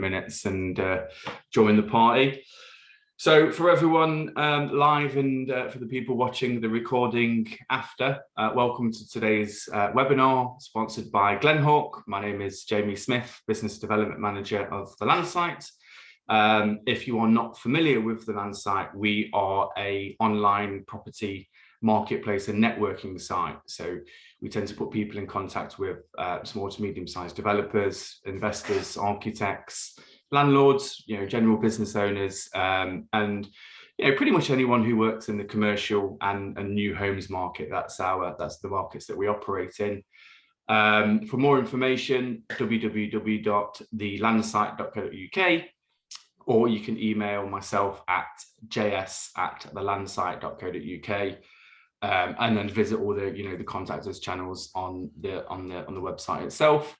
minutes and join the party. So for everyone live and for the people watching the recording after, welcome to today's webinar sponsored by Glenhawk. My name is Jamie Smith, Business Development Manager of the Landsite. If you are not familiar with the Landsite, we are an online property marketplace and networking site. So we tend to put people in contact with small to medium-sized developers, investors, architects, landlords, general business owners, and pretty much anyone who works in the commercial and new homes market. That's the markets that we operate in. For more information, www.thelandsite.co.uk, or you can email myself at js@thelandsite.co.uk, and then visit all the the contact us channels on the website itself.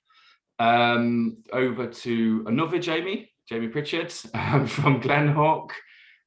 Over to another Jamie Pritchard from Glenhawk.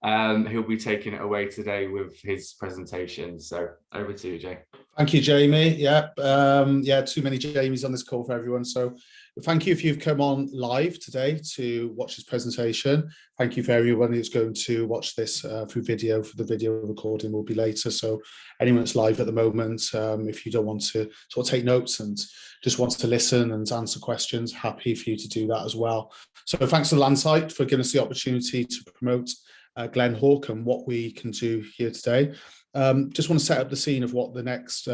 He'll be taking it away today with his presentation. So over to you, Jay. Thank you, Jamie. Yeah, too many Jamies on this call for everyone. So thank you if you've come on live today to watch this presentation. Thank you for everyone who's going to watch this through video. For the video recording will be later. So anyone that's live at the moment, if you don't want to sort of take notes and just wants to listen and answer questions, happy for you to do that as well. So thanks to Landsite for giving us the opportunity to promote Glenhawk and what we can do here today. Just want to set up the scene of what the next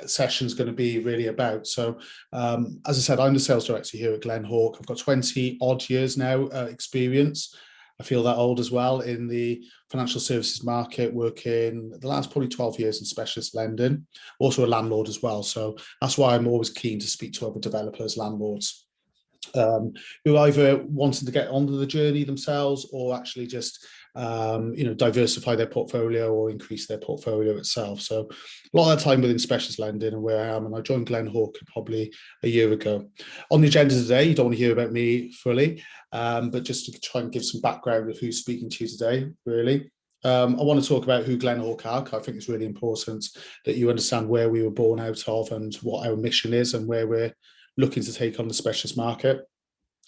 session is going to be really about. So as I said, I'm the sales director here at Glenhawk. I've got 20 odd years now experience. I feel that old as well in the financial services market, working the last probably 12 years in specialist lending, also a landlord as well. So that's why I'm always keen to speak to other developers, landlords, who either wanted to get onto the journey themselves or actually just diversify their portfolio or increase their portfolio itself. So a lot of that time within specialist lending and where I am, and I joined Glenhawk probably a year ago. On the agenda today, you don't want to hear about me fully, but just to try and give some background of who's speaking to you today, really. I want to talk about who Glenhawk are. I think it's really important that you understand where we were born out of and what our mission is and where we're looking to take on the specialist market.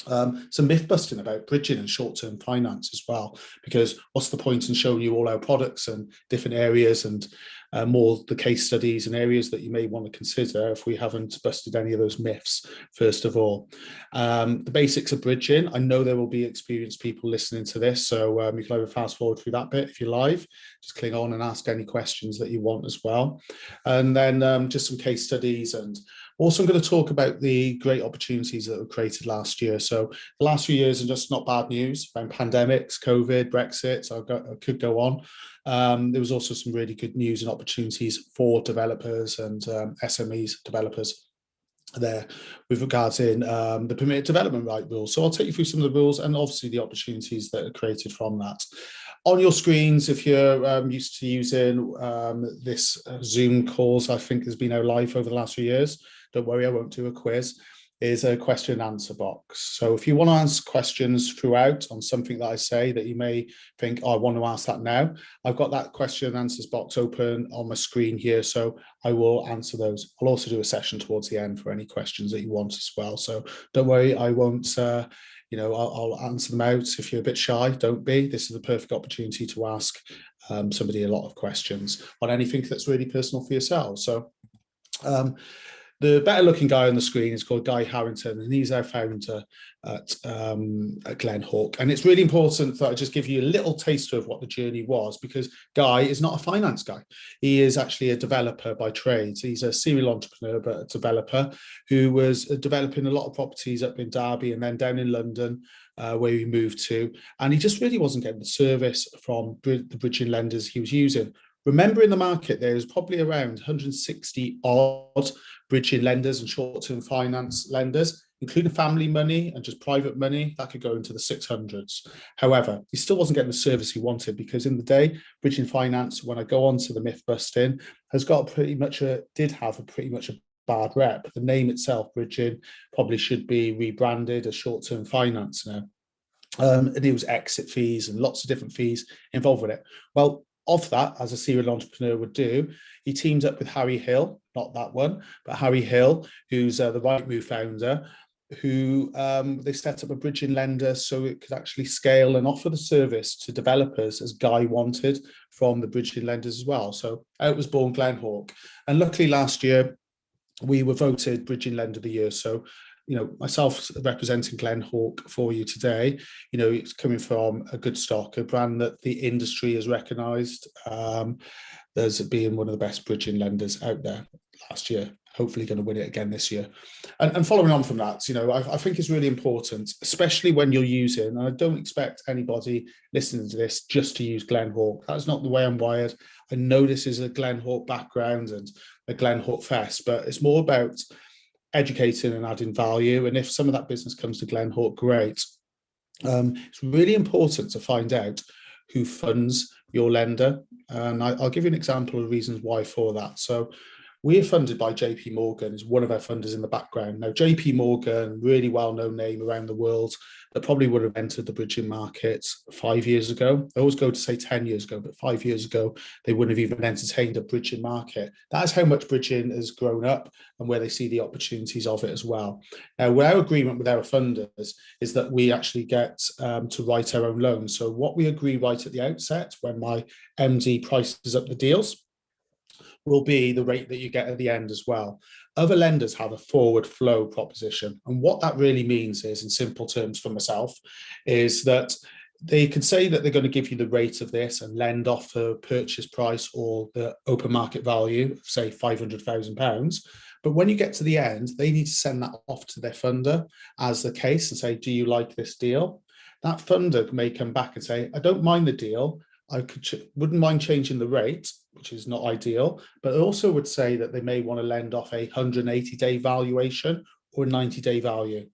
Some myth busting about bridging and short-term finance as well, because what's the point in showing you all our products and different areas and more the case studies and areas that you may want to consider if we haven't busted any of those myths, first of all. The basics of bridging. I know there will be experienced people listening to this, so you can either fast forward through that bit if you're live, just click on and ask any questions that you want as well. And then just some case studies, and also I'm going to talk about the great opportunities that were created last year. So the last few years are just not bad news around pandemics, COVID, Brexit, so I could go on. There was also some really good news and opportunities for developers and SMEs developers there with regards in the permitted development right rules. So I'll take you through some of the rules and obviously the opportunities that are created from that. On your screens, if you're used to using this Zoom calls, I think has been our live over the last few years. Don't worry, I won't do a quiz. Is a question and answer box. So if you want to ask questions throughout on something that I say that you may think, oh, I want to ask that now, I've got that question and answers box open on my screen here, so I will answer those. I'll also do a session towards the end for any questions that you want as well. So don't worry, I won't, I'll answer them out. If you're a bit shy, don't be. This is the perfect opportunity to ask somebody a lot of questions on anything that's really personal for yourself. So the better looking guy on the screen is called Guy Harrington, and he's our founder at Glenhawk. And it's really important that I just give you a little taster of what the journey was, because Guy is not a finance guy. He is actually a developer by trade. He's a serial entrepreneur, but a developer who was developing a lot of properties up in Derby and then down in London, where he moved to. And he just really wasn't getting the service from the bridging lenders he was using. Remember, in the market, there's probably around 160 odd bridging lenders and short-term finance lenders, including family money and just private money. That could go into the 600s. However, he still wasn't getting the service he wanted, because in the day, bridging finance, when I go on to the myth busting, has got did have a pretty much a bad rep. The name itself, bridging, probably should be rebranded as short-term finance now. And there was exit fees and lots of different fees involved with it. Well, of that, as a serial entrepreneur would do, he teamed up with Harry Hill, not that one, but Harry Hill, who's the Rightmove founder, who they set up a bridging lender so it could actually scale and offer the service to developers as Guy wanted from the bridging lenders as well. So out was born Glenhawk. And luckily last year, we were voted Bridging Lender of the Year. So, myself representing Glenhawk for you today, it's coming from a good stock, a brand that the industry has recognised as being one of the best bridging lenders out there last year. Hopefully going to win it again this year. And following on from that, I think it's really important, especially when you're using, and I don't expect anybody listening to this just to use Glenhawk. That's not the way I'm wired. I know this is a Glenhawk background and a Glenhawk fest, but it's more about educating and adding value. And if some of that business comes to Glenhawk, great. It's really important to find out who funds your lender. And I'll give you an example of reasons why for that. So we're funded by JP Morgan, is one of our funders in the background. Now, JP Morgan, really well-known name around the world, that probably would have entered the bridging market 5 years ago. I always go to say 10 years ago, but 5 years ago, they wouldn't have even entertained a bridging market. That is how much bridging has grown up and where they see the opportunities of it as well. Now, our agreement with our funders is that we actually get to write our own loans. So what we agree right at the outset, when my MD prices up the deals, will be the rate that you get at the end as well. Other lenders have a forward flow proposition. And what that really means is, in simple terms for myself, is that they can say that they're going to give you the rate of this and lend off the purchase price or the open market value of, say, £500,000. But when you get to the end, they need to send that off to their funder as the case and say, do you like this deal? That funder may come back and say, I don't mind the deal. I wouldn't mind changing the rate, which is not ideal, but I also would say that they may want to lend off a 180-day valuation or a 90-day value.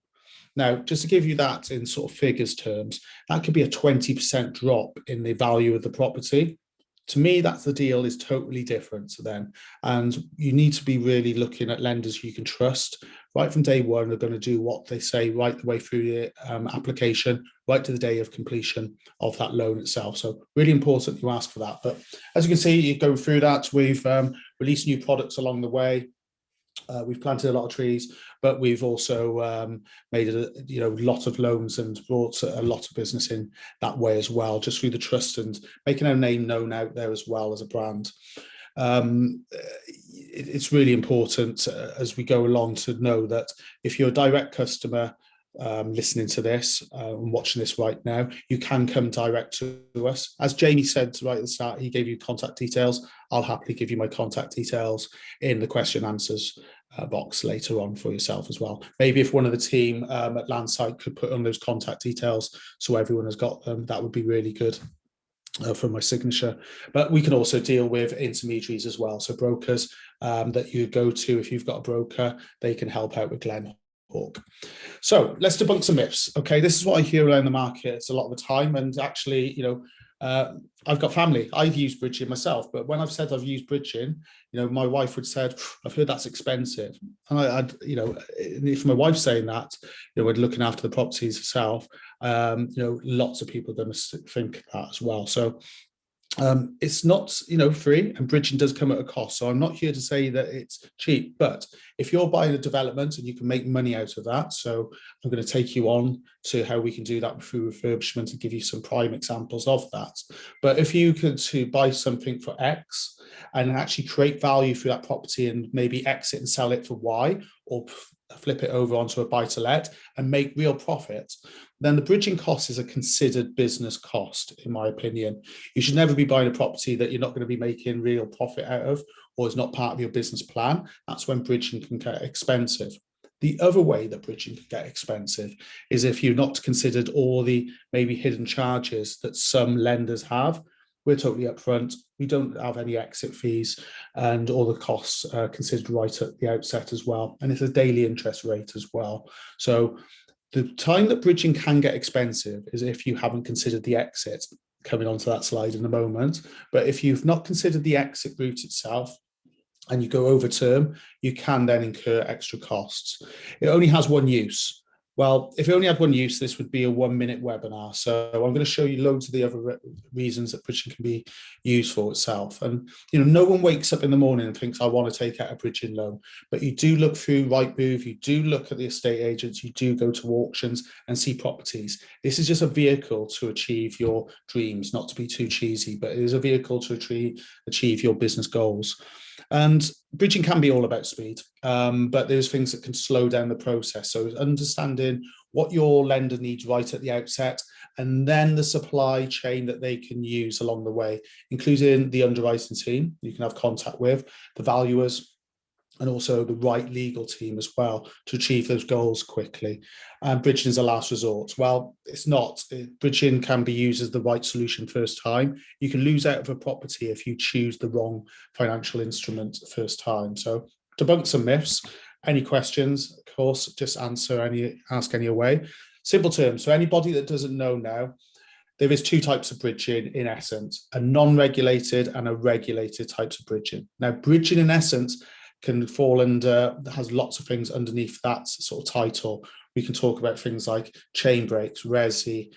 Now, just to give you that in sort of figures terms, that could be a 20% drop in the value of the property. To me, that's the deal is totally different to them. And you need to be really looking at lenders you can trust. Right from day one, they're going to do what they say right the way through the application, right to the day of completion of that loan itself. So really important you ask for that. But as you can see, you go through that. We've released new products along the way. We've planted a lot of trees, but we've also made a lot of loans and brought a lot of business in that way as well, just through the trust and making our name known out there as well as a brand. It's really important as we go along to know that if you're a direct customer listening to this and watching this right now, you can come direct to us. As Jamie said right at the start, he gave you contact details. I'll happily give you my contact details in the question answers box later on for yourself as well. Maybe if one of the team at Landsite could put on those contact details so everyone has got them, that would be really good. For my signature. But we can also deal with intermediaries as well. So brokers that you go to, if you've got a broker, they can help out with Glenhawk. So let's debunk some myths. Okay, this is what I hear around the market a lot of the time. And actually, I've got family. I've used bridging myself, but when I've said I've used bridging, my wife would said, I've heard that's expensive. And if my wife's saying that, we're looking after the properties herself, lots of people are going to think that as well. So it's not, free, and bridging does come at a cost. So I'm not here to say that it's cheap, but if you're buying a development and you can make money out of that, so I'm going to take you on to how we can do that through refurbishment and give you some prime examples of that. But if you could to buy something for X and actually create value through that property and maybe exit and sell it for Y, or flip it over onto a buy-to-let and make real profit, then the bridging cost is a considered business cost, in my opinion. You should never be buying a property that you're not going to be making real profit out of, or is not part of your business plan. That's when bridging can get expensive. The other way that bridging can get expensive is if you've not considered all the maybe hidden charges that some lenders have. We're totally upfront. We don't have any exit fees, and all the costs are considered right at the outset as well. And it's a daily interest rate as well. So the time that bridging can get expensive is if you haven't considered the exit, coming onto that slide in a moment. But if you've not considered the exit route itself and you go over term, you can then incur extra costs. It only has one use. Well, if you only had one use, this would be a 1-minute webinar. So I'm going to show you loads of the other reasons that bridging can be used for itself. And, no one wakes up in the morning and thinks, I want to take out a bridging loan. But you do look through Rightmove, you do look at the estate agents, you do go to auctions and see properties. This is just a vehicle to achieve your dreams, not to be too cheesy, but it is a vehicle to achieve your business goals. And bridging can be all about speed, but there's things that can slow down the process. So understanding what your lender needs right at the outset, and then the supply chain that they can use along the way, including the underwriting team you can have contact with, the valuers, and also the right legal team as well to achieve those goals quickly. And bridging is a last resort. Well, it's not. Bridging can be used as the right solution first time. You can lose out of a property if you choose the wrong financial instrument first time. So debunk some myths. Any questions, of course, just ask any away. Simple terms. So anybody that doesn't know now, there is two types of bridging in essence, a non-regulated and a regulated types of bridging. Now, bridging in essence can fall under, has lots of things underneath that sort of title. We can talk about things like chain breaks, resi,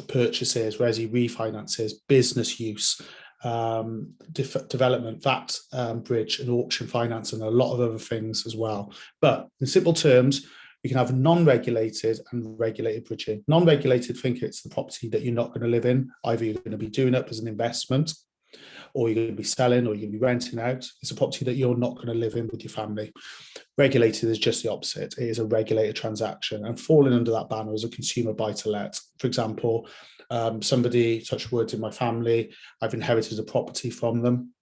purchases, resi refinances, business use, development, VAT bridge and auction finance, and a lot of other things as well. But in simple terms, you can have non-regulated and regulated bridging. Non-regulated, think it's the property that you're not going to live in. Either you're going to be doing it as an investment, or you're going to be selling, or you're going to be renting out. It's a property that you're not going to live in with your family. Regulated is just the opposite. It is a regulated transaction, and falling under that banner is a consumer buy-to-let. For example, somebody, touch wood, in my family, I've inherited a property from them,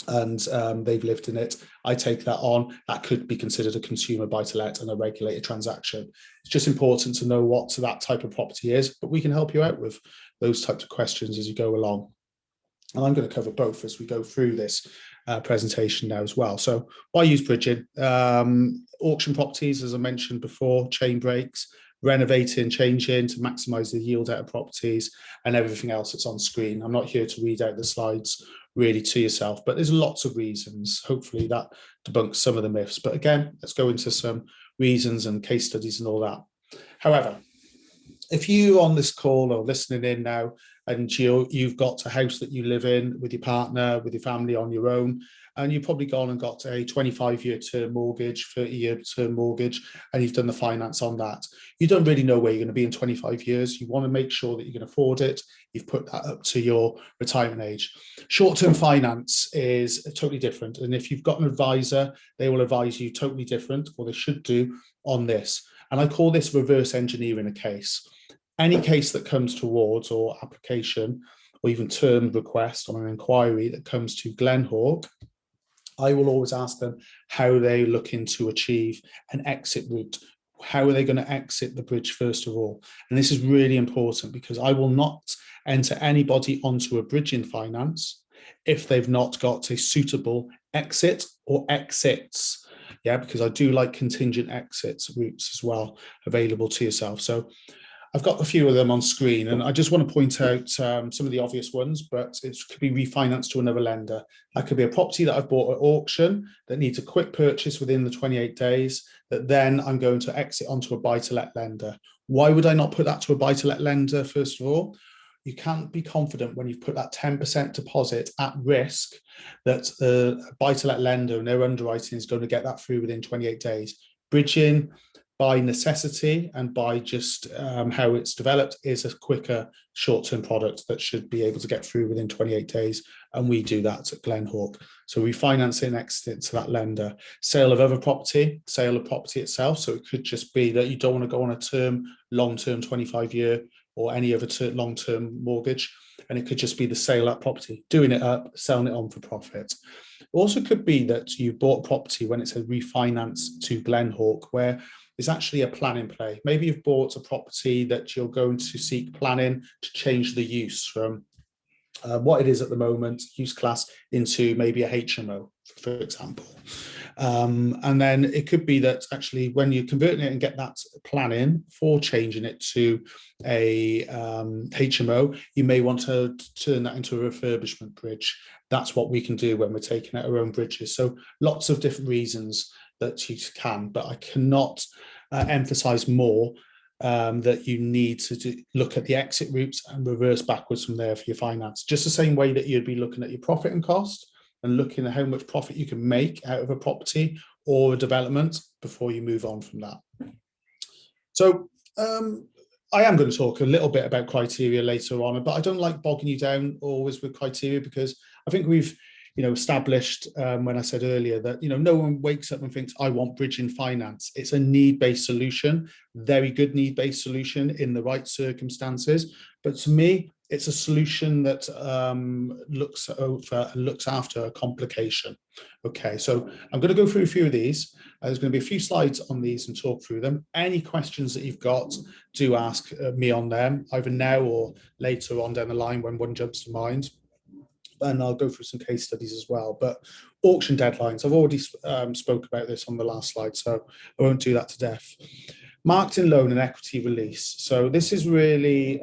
and they've lived in it. I take that on. That could be considered a consumer buy-to-let and a regulated transaction. It's just important to know what that type of property is, but we can help you out with those types of questions as you go along. And I'm going to cover both as we go through this presentation now as well. So why use bridging? Auction properties, as I mentioned before, chain breaks, renovating, changing to maximise the yield out of properties, and everything else that's on screen. I'm not here to read out the slides really to yourself, but there's lots of reasons. Hopefully that debunks some of the myths. But again, let's go into some reasons and case studies and all that. However, if you on this call or listening in now, and you've got a house that you live in with your partner, with your family, on your own, and you've probably gone and got a 25-year term mortgage, 30-year term mortgage, and you've done the finance on that. You don't really know where you're going to be in 25 years. You want to make sure that you can afford it. You've put that up to your retirement age. Short-term finance is totally different. And if you've got an advisor, they will advise you totally different, or they should do, on this. And I call this reverse engineering a case. Any case that comes towards, or application, or even term request on an inquiry that comes to Glenhawk, I will always ask them how they're looking to achieve an exit route. How are they going to exit the bridge first of all? And this is really important, because I will not enter anybody onto a bridging finance if they've not got a suitable exit or exits. Yeah, because I do like contingent exits routes as well available to yourself. So I've got a few of them on screen, and I just want to point out some of the obvious ones, but it could be refinanced to another lender. That could be a property that I've bought at auction that needs a quick purchase within the 28 days, that then I'm going to exit onto a buy-to-let lender. Why would I not put that to a buy-to-let lender, first of all? You can't be confident when you've put that 10% deposit at risk that a buy-to-let lender and their underwriting is going to get that through within 28 days. Bridging, by necessity and by just how it's developed, is a quicker short-term product that should be able to get through within 28 days. And we do that at Glenhawk. So refinancing and exit to that lender. Sale of other property, sale of property itself. So it could just be that you don't want to go on a term, long-term 25-year or any other long-term mortgage. And it could just be the sale of that property, doing it up, selling it on for profit. It also could be that you bought property when it's a refinance to Glenhawk, where is actually a plan in play. Maybe you've bought a property that you're going to seek planning to change the use from what it is at the moment, use class, into maybe a HMO, for example. And then it could be that actually when you're converting it and get that plan in for changing it to a HMO, you may want to turn that into a refurbishment bridge. That's what we can do when we're taking out our own bridges. So lots of different reasons that you can, but I cannot emphasize more that you need to look at the exit routes and reverse backwards from there for your finance. Just the same way that you'd be looking at your profit and cost and looking at how much profit you can make out of a property or a development before you move on from that. So I am going to talk a little bit about criteria later on, but I don't like bogging you down always with criteria, because I think we've established when I said earlier that no one wakes up and thinks I want bridging finance. It's a need-based solution, very good need-based solution in the right circumstances. But to me, it's a solution that looks after a complication. Okay, so I'm going to go through a few of these. There's going to be a few slides on these and talk through them. Any questions that you've got, do ask me on them, either now or later on down the line when one jumps to mind. And I'll go through some case studies as well. But auction deadlines, I've already spoke about this on the last slide, so I won't do that to death. Marketing loan and equity release. So this is really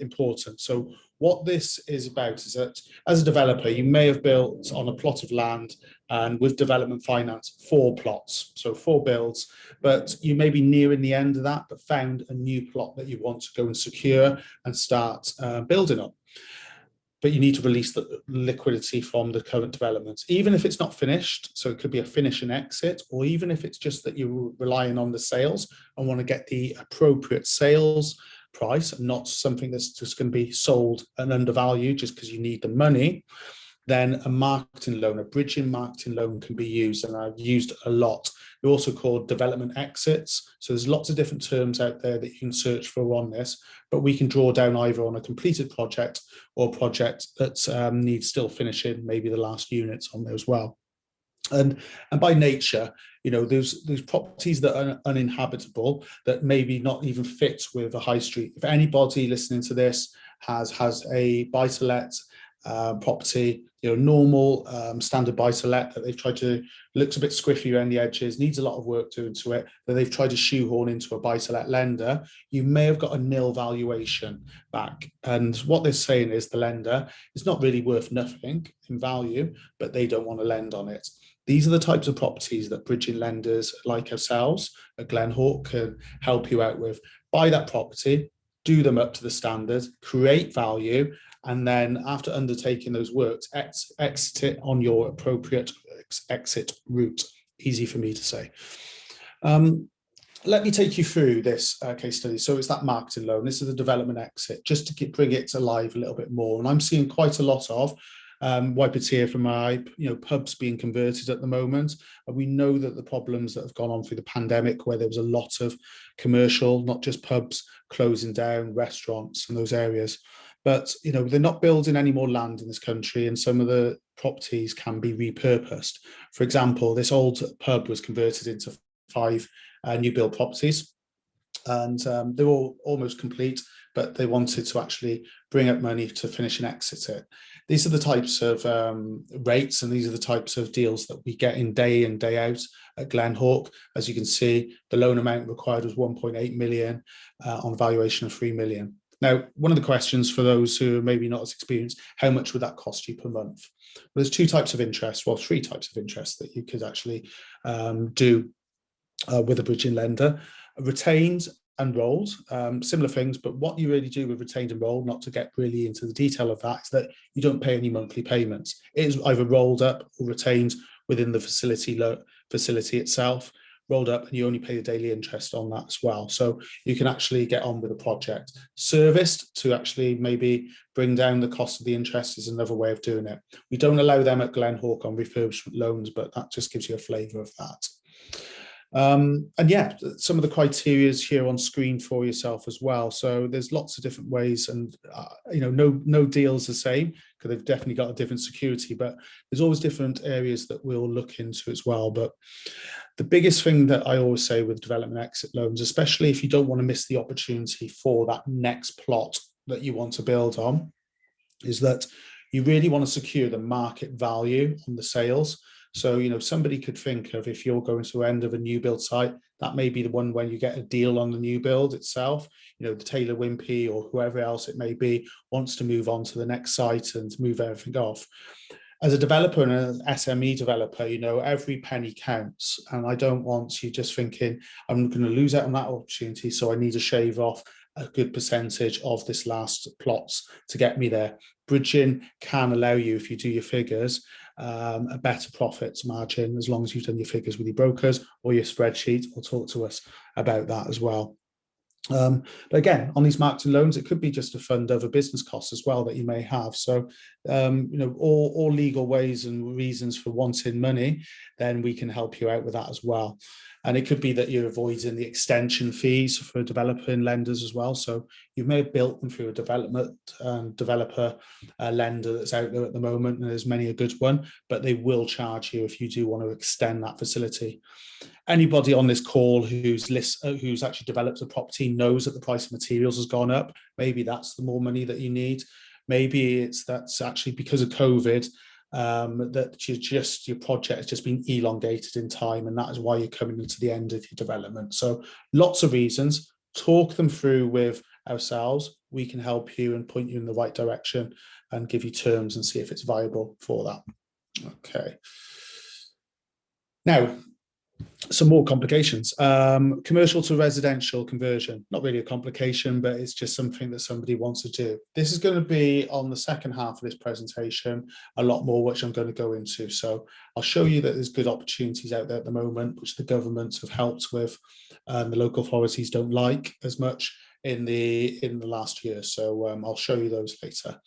important. So what this is about is that as a developer, you may have built on a plot of land and with development finance, 4 plots, so 4 builds, but you may be nearing the end of that, but found a new plot that you want to go and secure and start building on. But you need to release the liquidity from the current development, even if it's not finished. So it could be a finish and exit, or even if it's just that you're relying on the sales and want to get the appropriate sales price, and not something that's just going to be sold and undervalued just because you need the money. Then a marketing loan, a bridging marketing loan can be used, and I've used a lot. They're also called development exits. So there's lots of different terms out there that you can search for on this, but we can draw down either on a completed project or a project that needs still finishing, maybe the last units on there as well. And by nature, those properties that are uninhabitable, that maybe not even fit with a high street. If anybody listening to this has a buy-to-let property, normal standard buy-to-let that they've tried to, looks a bit squiffy around the edges, needs a lot of work doing to it, that they've tried to shoehorn into a buy-to-let lender, you may have got a nil valuation back. And what they're saying is the lender is not really worth nothing in value, but they don't want to lend on it. These are the types of properties that bridging lenders like ourselves at Glenhawk can help you out with. Buy that property, do them up to the standard, create value, and then after undertaking those works, exit it on your appropriate exit route. Easy for me to say. Let me take you through this case study. So it's that marketing loan. This is the development exit, just to bring it to life a little bit more. And I'm seeing quite a lot of wipe a tear from my eye, pubs being converted at the moment. And we know that the problems that have gone on through the pandemic, where there was a lot of commercial, not just pubs, closing down, restaurants and those areas. But, they're not building any more land in this country, and some of the properties can be repurposed. For example, this old pub was converted into 5 new build properties, and they're all almost complete, but they wanted to actually bring up money to finish and exit it. These are the types of rates, and these are the types of deals that we get in day out at Glenhawk. As you can see, the loan amount required was 1.8 million on valuation of 3 million. Now, one of the questions for those who are maybe not as experienced, how much would that cost you per month? Well, there's 2 types of interest, well, 3 types of interest that you could actually do with a bridging lender. Retained and rolled, similar things, but what you really do with retained and rolled, not to get really into the detail of that, is that you don't pay any monthly payments. It is either rolled up or retained within the facility itself, rolled up, and you only pay the daily interest on that as well. So you can actually get on with the project. Serviced, to actually maybe bring down the cost of the interest, is another way of doing it. We don't allow them at Glenhawk on refurbishment loans, but that just gives you a flavour of that. And yeah, some of the criteria is here on screen for yourself as well. So there's lots of different ways, and no deal's the same, because they've definitely got a different security, but there's always different areas that we'll look into as well. But the biggest thing that I always say with development exit loans, especially if you don't want to miss the opportunity for that next plot that you want to build on, is that you really want to secure the market value on the sales. So, somebody could think of, if you're going to the end of a new build site, that may be the one when you get a deal on the new build itself. The Taylor Wimpey or whoever else it may be wants to move on to the next site and move everything off. As a developer and an SME developer, you know, every penny counts. And I don't want you just thinking, I'm going to lose out on that opportunity, so I need to shave off a good percentage of this last plots to get me there. Bridging can allow you, if you do your figures, a better profit margin, as long as you've done your figures with your brokers or your spreadsheet, or talk to us about that as well. But again, on these marketing loans, it could be just to fund other business costs as well that you may have. So, you know, all legal ways and reasons for wanting money, then we can help you out with that as well. And it could be that you're avoiding the extension fees for developer lenders as well. So you may have built them through a developer lender that's out there at the moment, and there's many a good one, but they will charge you if you do want to extend that facility. Anybody on this call who's actually developed a property knows that the price of materials has gone up. Maybe that's the more money that you need. Maybe that's actually because of COVID, that your project has just been elongated in time, and that is why you're coming into the end of your development. So lots of reasons. Talk them through with ourselves. We can help you and point you in the right direction and give you terms and see if it's viable for that. Okay. Now, some more complications. Commercial to residential conversion, not really a complication, but it's just something that somebody wants to do. This is going to be on the second half of this presentation, a lot more, which I'm going to go into. So I'll show you that there's good opportunities out there at the moment, which the governments have helped with, and the local authorities don't like as much in the last year. So I'll show you those later.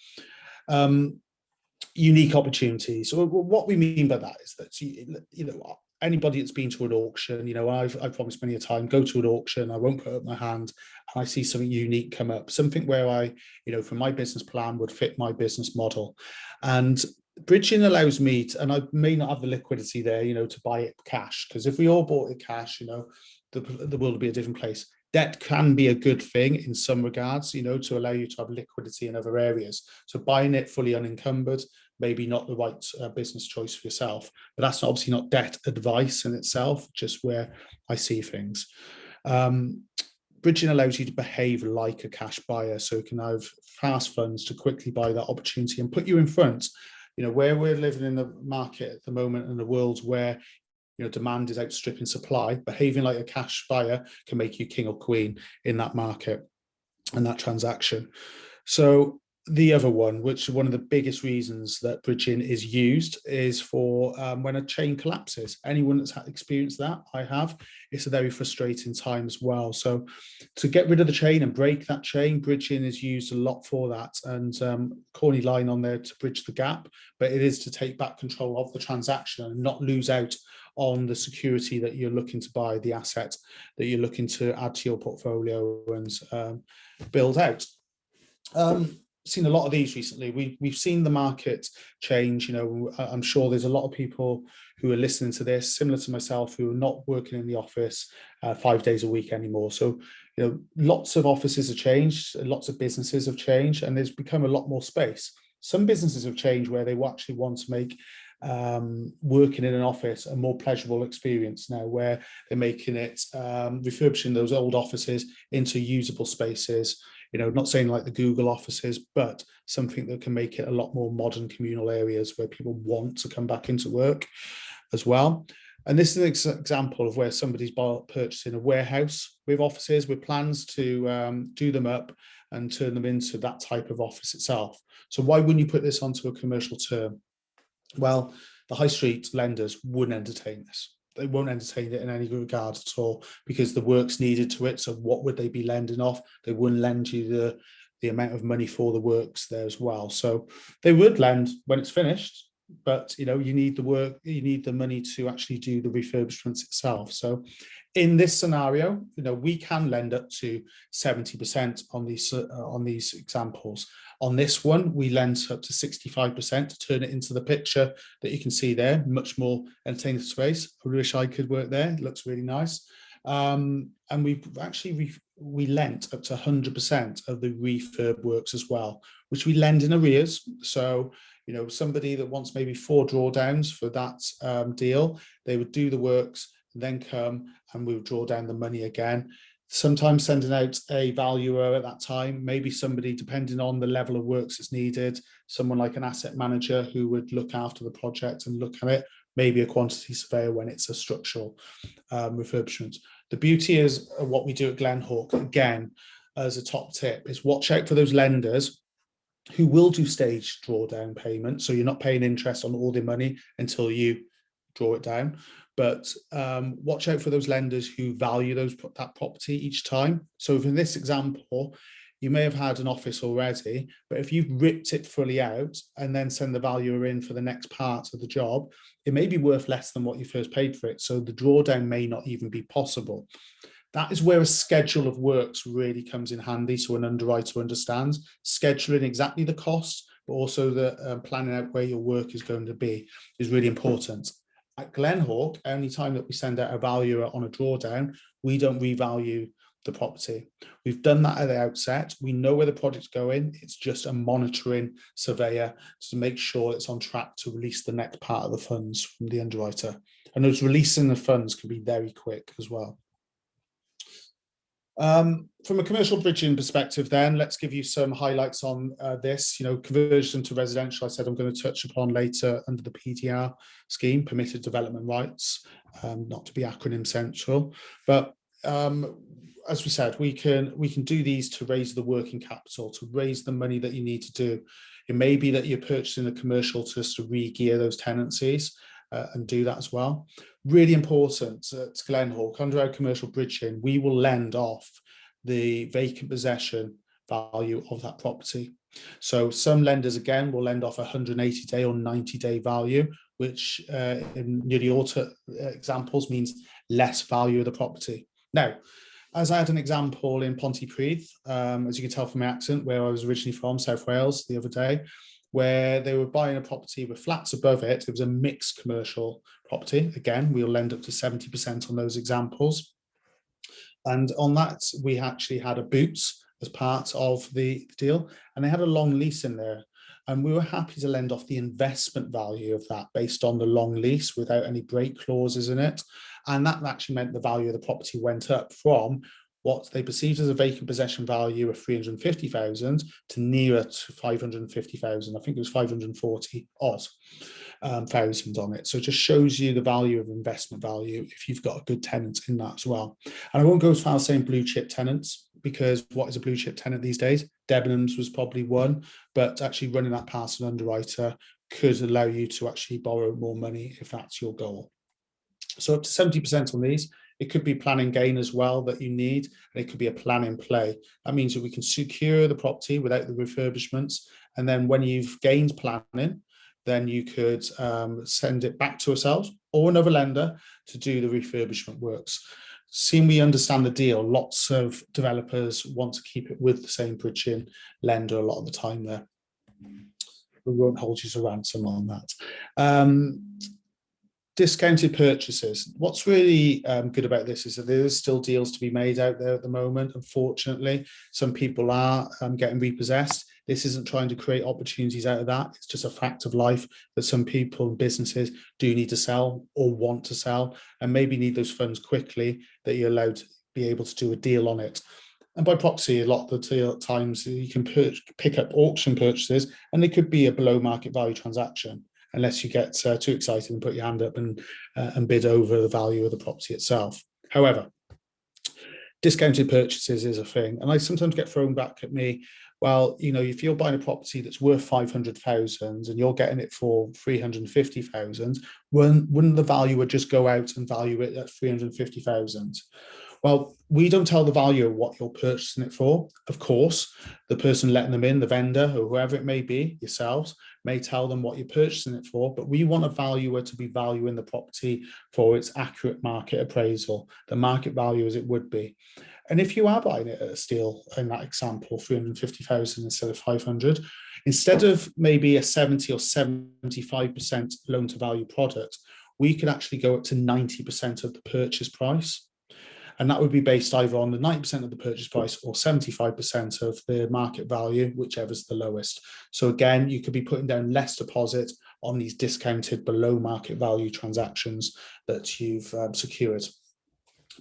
Unique opportunities. So what we mean by that is that, you know, anybody that's been to an auction, you know, I've promised many a time, go to an auction, I won't put up my hand, and I see something unique come up, something where I, you know, from my business plan would fit my business model. And bridging allows me to, and I may not have the liquidity there, you know, to buy it cash, because if we all bought it cash, you know, the world would be a different place. Debt can be a good thing in some regards, you know, to allow you to have liquidity in other areas. So buying it fully unencumbered, maybe not the right business choice for yourself, but that's obviously not debt advice in itself, just where I see things. Bridging allows you to behave like a cash buyer, so you can have fast funds to quickly buy that opportunity and put you in front. You know, where we're living in the market at the moment, in the world where, you know, demand is outstripping supply, behaving like a cash buyer can make you king or queen in that market and that transaction. So the other one, which is one of the biggest reasons that bridging is used, is for when a chain collapses. Anyone that's experienced that, I have, it's a very frustrating time as well. So to get rid of the chain and break that chain, bridging is used a lot for that. And corny line on there, to bridge the gap, but it is to take back control of the transaction and not lose out on the security that you're looking to buy, the asset that you're looking to add to your portfolio and build out. Seen a lot of these recently. We've seen the market change. You know, I'm sure there's a lot of people who are listening to this, similar to myself, who are not working in the office 5 days a week anymore. So, you know, lots of offices have changed, lots of businesses have changed, and there's become a lot more space. Some businesses have changed where they actually want to make working in an office a more pleasurable experience now, where they're making it refurbishing those old offices into usable spaces. You know, not saying like the Google offices, but something that can make it a lot more modern communal areas where people want to come back into work as well. And this is an example of where somebody's purchasing a warehouse with offices, with plans to do them up and turn them into that type of office itself. So why wouldn't you put this onto a commercial term? Well, the high street lenders wouldn't entertain this. They won't entertain it in any regard at all, because the work's needed to it. So what would they be lending off? They wouldn't lend you the amount of money for the works there as well. So they would lend when it's finished, but you know, you need the work, you need the money to actually do the refurbishments itself. So in this scenario, you know, we can lend up to 70% on these examples. On this one, we lend up to 65% to turn it into the picture that you can see there, much more entertaining space. I wish I could work there. It looks really nice. And we've actually, we lent up to 100% of the refurb works as well, which we lend in arrears. So, you know, somebody that wants maybe 4 drawdowns for that deal, they would do the works, then come and we would draw down the money again. Sometimes sending out a valuer at that time, maybe somebody, depending on the level of works that's needed, someone like an asset manager who would look after the project and look at it, maybe a quantity surveyor when it's a structural refurbishment. The beauty is what we do at Glenhawk, again, as a top tip, is watch out for those lenders who will do staged drawdown payment. So you're not paying interest on all the money until you draw it down. But watch out for those lenders who value that property each time. So in this example, you may have had an office already, but if you've ripped it fully out and then send the valuer in for the next part of the job, it may be worth less than what you first paid for it. So the drawdown may not even be possible. That is where a schedule of works really comes in handy, so an underwriter understands scheduling exactly the cost, but also the planning out where your work is going to be is really important. At Glenhawk, only time that we send out a valuer on a drawdown, we don't revalue the property. We've done that at the outset. We know where the project's going. It's just a monitoring surveyor to make sure it's on track to release the next part of the funds from the underwriter. And those releasing the funds can be very quick as well. From a commercial bridging perspective, then let's give you some highlights on this. Conversion to residential, I said I'm going to touch upon later under the PDR scheme, permitted development rights, not to be acronym central, but as we said, we can do these to raise the working capital, to raise the money that you need to do. It may be that you're purchasing a commercial just to re-gear those tenancies. And do that as well. Really important at Glenhawk, under our commercial bridging, we will lend off the vacant possession value of that property. So some lenders, again, will lend off a 180-day or 90-day value, which in nearly all examples means less value of the property. Now, as I had an example in Pontypridd, as you can tell from my accent, where I was originally from, South Wales, the other day, where they were buying a property with flats above it. It was a mixed commercial property. Again, we'll lend up to 70% on those examples. And on that, we actually had a Boots as part of the deal, and they had a long lease in there. And we were happy to lend off the investment value of that based on the long lease without any break clauses in it. And that actually meant the value of the property went up from what they perceived as a vacant possession value of 350,000 to nearer to 550,000. I think it was 540 odd thousand on it. So it just shows you the value of investment value if you've got a good tenant in that as well. And I won't go as far as saying blue chip tenants, because what is a blue chip tenant these days? Debenhams was probably one, but actually running that past an underwriter could allow you to actually borrow more money if that's your goal. So up to 70% on these. It could be planning gain as well that you need, and it could be a plan in play. That means that we can secure the property without the refurbishments. And then when you've gained planning, then you could send it back to ourselves or another lender to do the refurbishment works. Seeing we understand the deal, lots of developers want to keep it with the same bridging lender a lot of the time there. We won't hold you to ransom on that. Discounted purchases. What's really good about this is that there is still deals to be made out there at the moment. Unfortunately, some people are getting repossessed. This isn't trying to create opportunities out of that. It's just a fact of life that some people and businesses do need to sell or want to sell, and maybe need those funds quickly, that you're allowed to be able to do a deal on it. And by proxy, a lot of the times you can pick up auction purchases, and they could be a below market value transaction, unless you get too excited and put your hand up and bid over the value of the property itself. However, discounted purchases is a thing. And I sometimes get thrown back at me, well, if you're buying a property that's worth 500,000 and you're getting it for 350,000, wouldn't the valuer just go out and value it at 350,000? Well, we don't tell the valuer what you're purchasing it for. Of course, the person letting them in, the vendor or whoever it may be, yourselves, may tell them what you're purchasing it for, but we want a valuer to be valuing the property for its accurate market appraisal, the market value as it would be. And if you are buying it at a steal, in that example, 350,000 instead of 500, instead of maybe a 70 or 75% loan to value product, we could actually go up to 90% of the purchase price. And that would be based either on the 90% of the purchase price or 75% of the market value, whichever's the lowest. So again, you could be putting down less deposit on these discounted below market value transactions that you've secured.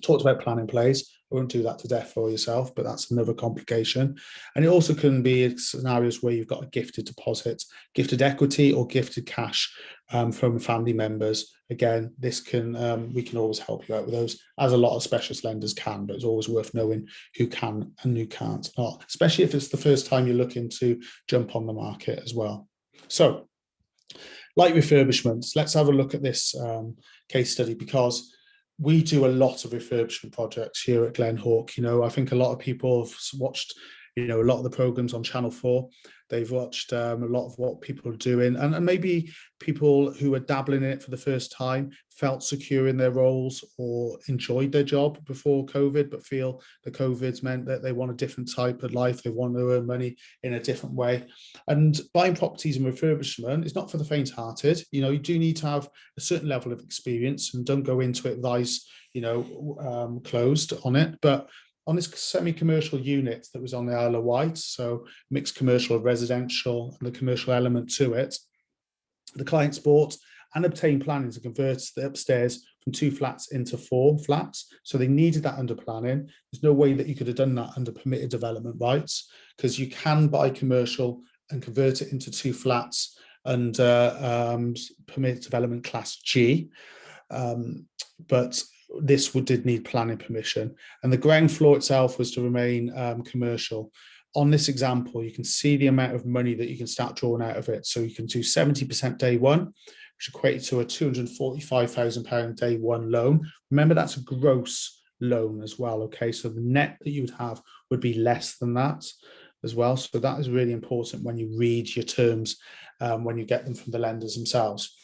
Talked about planning plays. I won't do that to death for yourself, but that's another complication. And it also can be scenarios where you've got a gifted deposit, gifted equity, or gifted cash from family members. Again, this can we can always help you out with those, as a lot of specialist lenders can, but it's always worth knowing who can and who can't, not, especially if it's the first time you're looking to jump on the market as well. So, like refurbishments, let's have a look at this case study, because we do a lot of refurbishment projects here at Glenhawk. I think a lot of people have watched, a lot of the programs on Channel 4. They've watched a lot of what people are doing, and maybe people who are dabbling in it for the first time felt secure in their roles or enjoyed their job before COVID, but feel that COVID's meant that they want a different type of life. They want to earn money in a different way. And buying properties and refurbishment is not for the faint-hearted. You do need to have a certain level of experience, and don't go into it with eyes, closed on it. But on this semi-commercial unit that was on the Isle of Wight, so mixed commercial and residential, and the commercial element to it, the clients bought and obtained planning to convert the upstairs from 2 flats into 4 flats. So they needed that under planning. There's no way that you could have done that under permitted development rights, because you can buy commercial and convert it into 2 flats under permitted development class G. But this did need planning permission, and the ground floor itself was to remain commercial. On this example, you can see the amount of money that you can start drawing out of it. So you can do 70% day one, which equates to a £245,000 day one loan. Remember, that's a gross loan as well. Okay, so the net that you would have would be less than that as well. So that is really important when you read your terms, when you get them from the lenders themselves.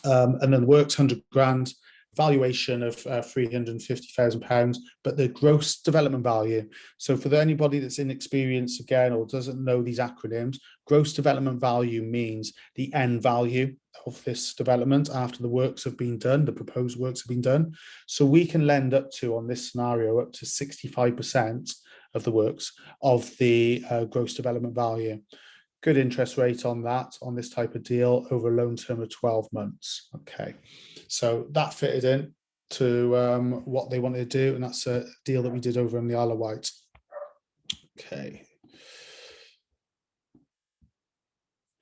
And then the works 100 grand. Valuation of £350,000, but the gross development value. So for anybody that's inexperienced again or doesn't know these acronyms, gross development value means the end value of this development after the works have been done, the proposed works have been done. So we can lend up to, on this scenario, up to 65% of the works of the gross development value. Good interest rate on that, on this type of deal, over a loan term of 12 months. Okay, so that fitted in to what they wanted to do, and that's a deal that we did over in the Isle of Wight. Okay.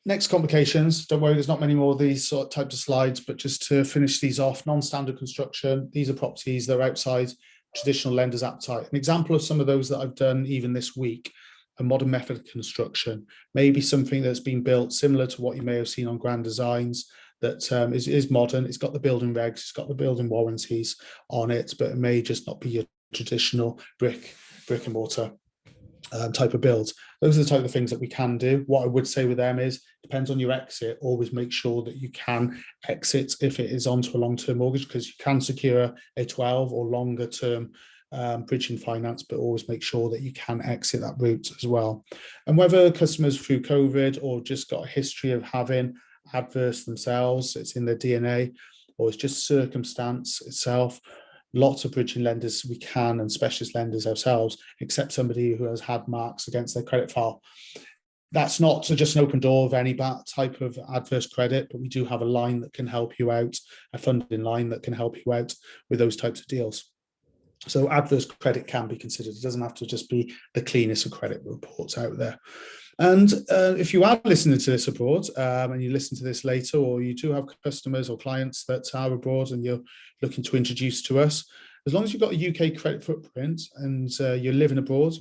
Next complications, don't worry, there's not many more of these types of slides, but just to finish these off, non-standard construction. These are properties that are outside traditional lenders' appetite. An example of some of those that I've done even this week: a modern method of construction, maybe something that's been built similar to what you may have seen on Grand Designs, that is modern. It's got the building regs, it's got the building warranties on it, but it may just not be your traditional brick and mortar type of builds. Those are the type of things that we can do. What I would say with them is, depends on your exit, always make sure that you can exit if it is onto a long-term mortgage, because you can secure a 12 or longer term bridging finance, but always make sure that you can exit that route as well. And whether customers through COVID or just got a history of having adverse themselves, it's in their DNA, or it's just circumstance itself, lots of bridging lenders we can, and specialist lenders ourselves, accept somebody who has had marks against their credit file. That's not just an open door of any type of adverse credit, but we do have a line that can help you out, a funding line that can help you out with those types of deals. So adverse credit can be considered. It doesn't have to just be the cleanest of credit reports out there. And if you are listening to this abroad and you listen to this later, or you do have customers or clients that are abroad and you're looking to introduce to us, as long as you've got a UK credit footprint and you're living abroad,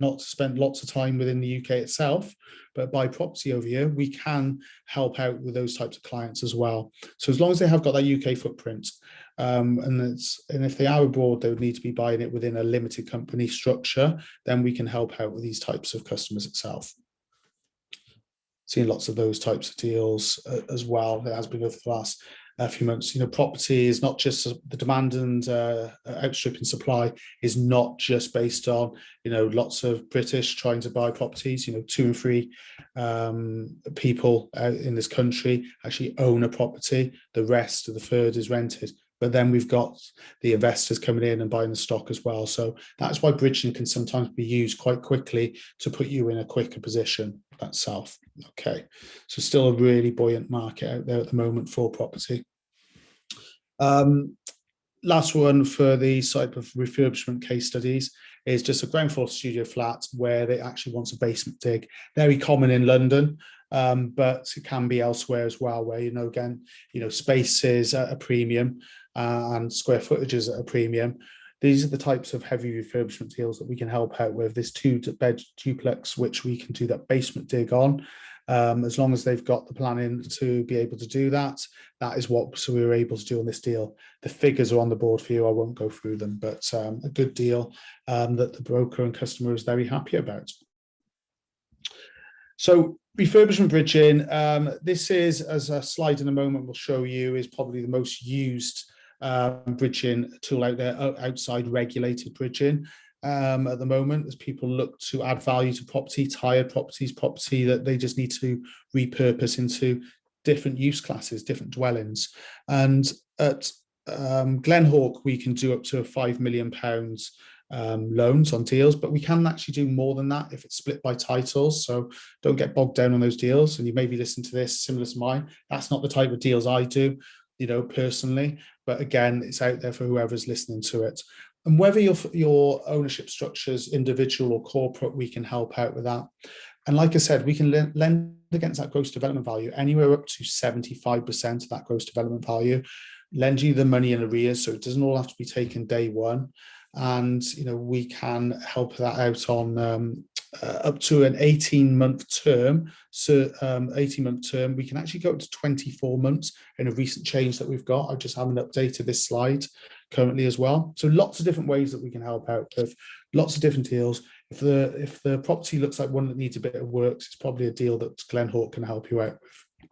not spend lots of time within the UK itself, but buy property over here, we can help out with those types of clients as well. So as long as they have got that UK footprint, and if they are abroad, they would need to be buying it within a limited company structure, then we can help out with these types of customers itself. Seeing lots of those types of deals as well. There has been over the last few months. Property is not just the demand and outstripping supply is not just based on lots of British trying to buy properties. 2 in 3 people out in this country actually own a property. The rest of the third is rented. But then we've got the investors coming in and buying the stock as well. So that's why bridging can sometimes be used quite quickly to put you in a quicker position itself. Okay, so still a really buoyant market out there at the moment for property. last one for the type of refurbishment case studies is just a ground floor studio flat where they actually want a basement dig. Very common in London, but it can be elsewhere as well, where, again, space is at a premium and square footage is at a premium. These are the types of heavy refurbishment deals that we can help out with. This 2-bed duplex, which we can do that basement dig on. As long as they've got the planning to be able to do that, that is what we were able to do on this deal. The figures are on the board for you. I won't go through them, but a good deal that the broker and customer is very happy about. So refurbishment bridging, this is, as a slide in a moment will show you, is probably the most used bridging tool out there, outside regulated bridging. At the moment, as people look to add value to property, tired property that they just need to repurpose into different use classes, different dwellings. And at Glenhawk, we can do up to £5 million loans on deals, but we can actually do more than that if it's split by titles. So don't get bogged down on those deals. And you maybe listen to this similar to mine. That's not the type of deals I do, personally. But again, it's out there for whoever's listening to it. And whether your ownership structures, individual or corporate, we can help out with that. And like I said, we can lend against that gross development value anywhere up to 75% of that gross development value, lend you the money in arrears, so it doesn't all have to be taken day one. And we can help that out on up to an 18-month term. So 18-month term, we can actually go up to 24 months in a recent change that we've got. I just haven't updated this slide currently as well. So lots of different ways that we can help out with, lots of different deals. If the property looks like one that needs a bit of work, it's probably a deal that Glenhawk can help you out with.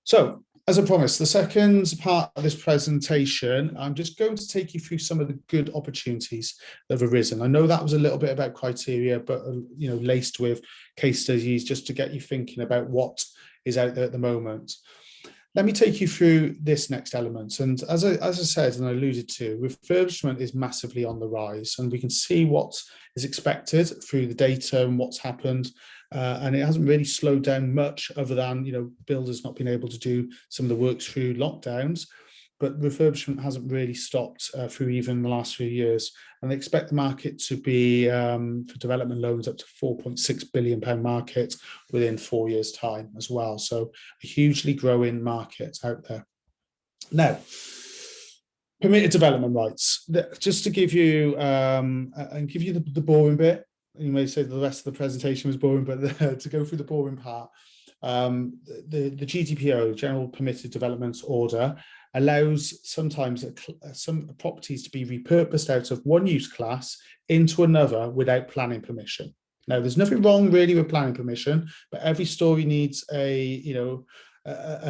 So, as I promised, the second part of this presentation, I'm just going to take you through some of the good opportunities that have arisen. I know that was a little bit about criteria, but laced with case studies just to get you thinking about what is out there at the moment. Let me take you through this next element. And as I said and I alluded to, refurbishment is massively on the rise, and we can see what is expected through the data and what's happened. And it hasn't really slowed down much, other than builders not being able to do some of the works through lockdowns. But refurbishment hasn't really stopped through even the last few years. And they expect the market to be, for development loans, up to £4.6 billion market within 4 years' time as well. So a hugely growing market out there. Now, permitted development rights. Just to give you, the boring bit. You may say the rest of the presentation was boring, but to go through the boring part, the GDPO, General Permitted Development Order, allows sometimes some properties to be repurposed out of one use class into another without planning permission. Now, there's nothing wrong really with planning permission, but every story needs a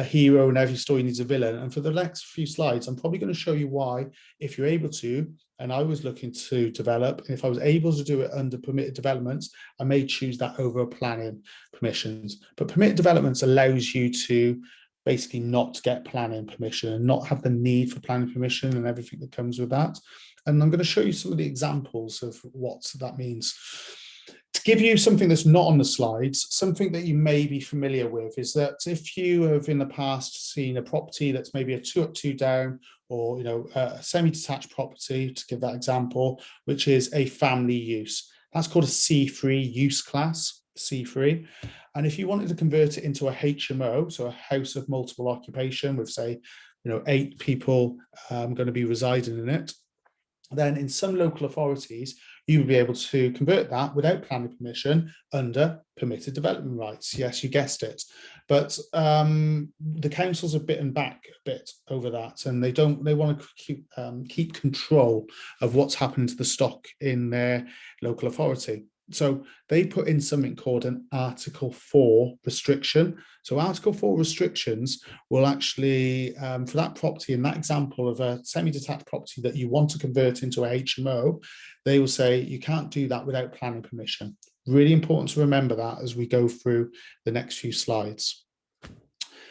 hero and every story needs a villain. And for the next few slides, I'm probably going to show you why, if you're able to, and I was looking to develop, and if I was able to do it under permitted developments, I may choose that over planning permissions. But permitted developments allows you to basically not get planning permission and not have the need for planning permission and everything that comes with that. And I'm going to show you some of the examples of what that means. To give you something that's not on the slides, something that you may be familiar with is that if you have in the past seen a property that's maybe a 2-up, 2-down, or a semi-detached property, to give that example, which is a family use, that's called a C3 use class, C3. And if you wanted to convert it into a HMO, so a house of multiple occupation with, say, 8 people going to be residing in it, then in some local authorities, you would be able to convert that without planning permission under permitted development rights. Yes, you guessed it. But the councils are bitten back a bit over that, and they want to keep control of what's happened to the stock in their local authority. So they put in something called an Article 4 restriction. So Article 4 restrictions will actually, for that property, in that example of a semi-detached property that you want to convert into a HMO, they will say you can't do that without planning permission. Really important to remember that as we go through the next few slides.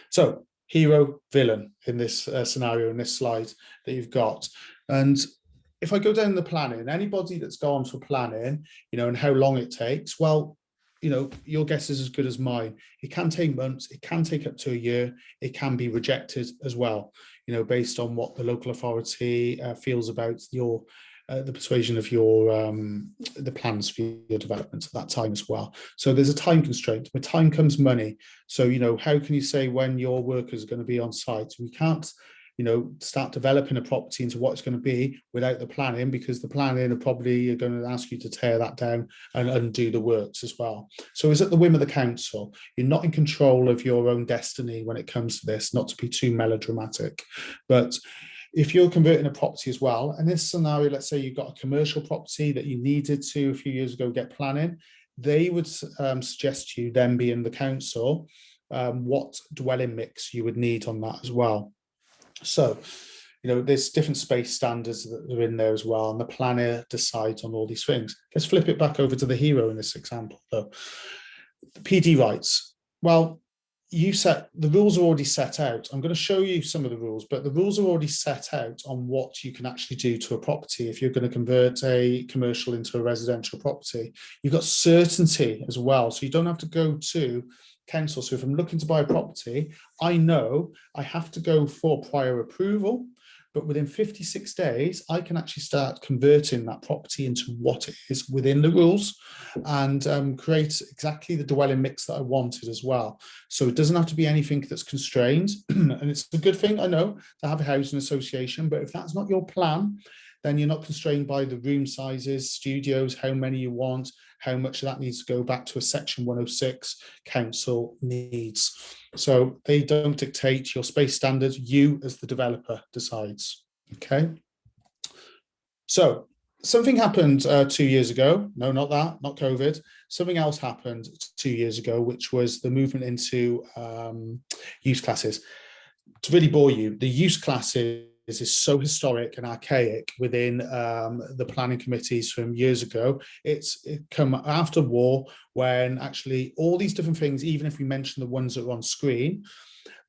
So hero, villain in this scenario, in this slide that you've got. And if I go down the planning, anybody that's gone for planning, and how long it takes, well, your guess is as good as mine. It can take months, it can take up to a year, it can be rejected as well, based on what the local authority feels about the persuasion of the plans for your development at that time as well. So there's a time constraint. With time comes money. So, how can you say when your workers are going to be on site? We can't, start developing a property into what it's going to be without the planning, because the planning are probably going to ask you to tear that down and undo the works as well. So it's at the whim of the council. You're not in control of your own destiny when it comes to this, not to be too melodramatic. But if you're converting a property as well, and this scenario, let's say you've got a commercial property that you needed to a few years ago get planning, they would suggest you then be in the council what dwelling mix you would need on that as well. So, there's different space standards that are in there as well, and the planner decides on all these things. Let's flip it back over to the hero in this example, though. The PD rights. Well, the rules are already set out. I'm going to show you some of the rules, but the rules are already set out on what you can actually do to a property if you're going to convert a commercial into a residential property. You've got certainty as well, so you don't have to go to council. So if I'm looking to buy a property, I know I have to go for prior approval, but within 56 days, I can actually start converting that property into what it is within the rules and create exactly the dwelling mix that I wanted as well. So it doesn't have to be anything that's constrained. And it's a good thing, I know, to have a housing association, but if that's not your plan, then you're not constrained by the room sizes, studios, how many you want, how much of that needs to go back to a Section 106 council needs. So they don't dictate your space standards, you as the developer decides, okay? So something happened 2 years ago. No, not that, not COVID. Something else happened 2 years ago, which was the movement into use classes. To really bore you, the use classes is so historic and archaic within the planning committees from years ago. It come after war, when actually all these different things, even if we mention the ones that are on screen,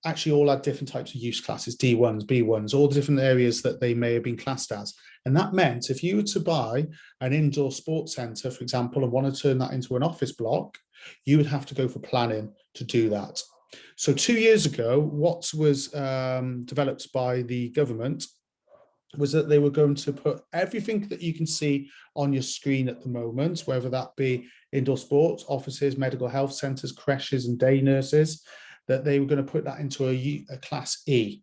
actually all had different types of use classes, D1s, B1s, all the different areas that they may have been classed as. And that meant if you were to buy an indoor sports centre, for example, and want to turn that into an office block, you would have to go for planning to do that. So 2 years ago, what was developed by the government was that they were going to put everything that you can see on your screen at the moment, whether that be indoor sports, offices, medical health centres, creches and day nurses, that they were going to put that into a Class E.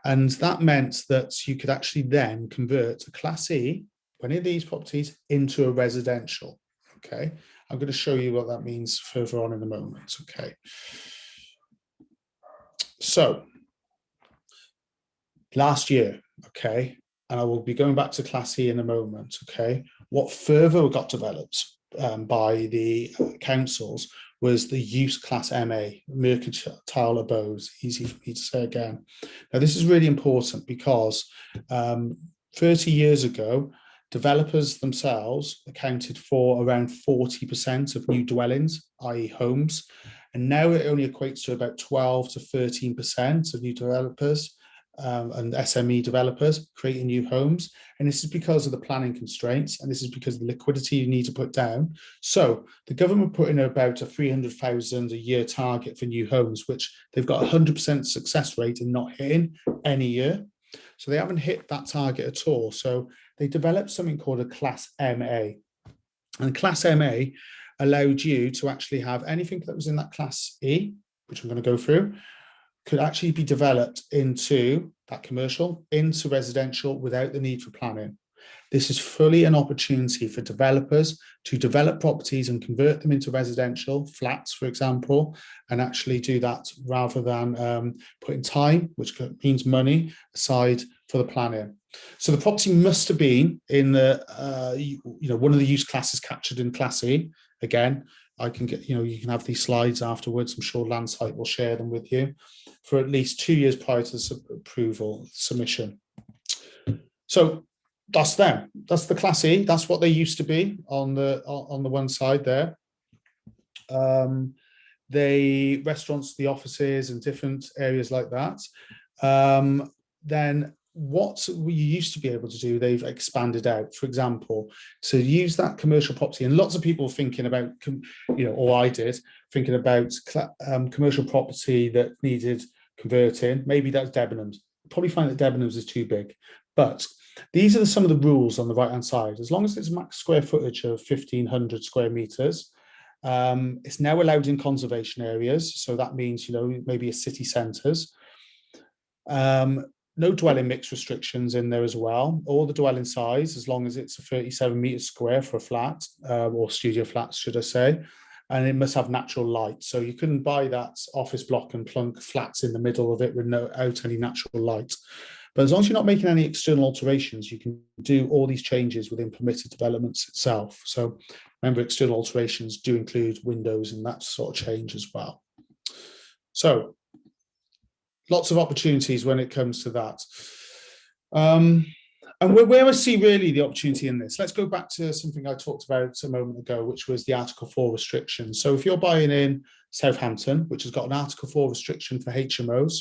And that meant that you could actually then convert a Class E, any of these properties, into a residential. Okay, I'm going to show you what that means further on in a moment. Okay. So last year, okay, and I will be going back to Class E in a moment, okay, what further got developed by the councils was the use class MA, mercantile abodes, easy for me to say again. Now, this is really important because 30 years ago, developers themselves accounted for around 40% of new dwellings, i.e. homes, and now it only equates to about 12 to 13% of new developers and SME developers creating new homes. And this is because of the planning constraints, and this is because of the liquidity you need to put down. So the government put in about a 300,000 a year target for new homes, which they've got 100% success rate in not hitting any year. So they haven't hit that target at all. So they developed something called a Class MA. And Class MA allowed you to actually have anything that was in that Class E, which I'm going to go through, could actually be developed into that commercial, into residential without the need for planning. This is fully an opportunity for developers to develop properties and convert them into residential flats, for example, and actually do that rather than putting time, which means money, aside for the planning. So the property must have been in the, one of the use classes captured in Class E. Again, I can get, you can have these slides afterwards. I'm sure Landsite will share them with you, for at least 2 years prior to the approval submission. So that's them. That's the Class E. That's what they used to be on the one side there. The restaurants, the offices, and different areas like that. Then what we used to be able to do, they've expanded out. For example, to use that commercial property, and lots of people thinking about, or I did, thinking about commercial property that needed converting. Maybe that's Debenhams. Probably find that Debenhams is too big, but these are some of the rules on the right hand side. As long as it's max square footage of 1,500 square meters, it's now allowed in conservation areas. So that means, maybe a city centres. No dwelling mix restrictions in there as well, or the dwelling size, as long as it's a 37 meters square for a flat, or studio flats, should I say. And it must have natural light. So you couldn't buy that office block and plunk flats in the middle of it without any natural light. But as long as you're not making any external alterations, you can do all these changes within permitted developments itself. So remember, external alterations do include windows and that sort of change as well. So lots of opportunities when it comes to that. And where I see really the opportunity in this, let's go back to something I talked about a moment ago, which was the Article 4 restriction. So if you're buying in Southampton, which has got an Article 4 restriction for HMOs,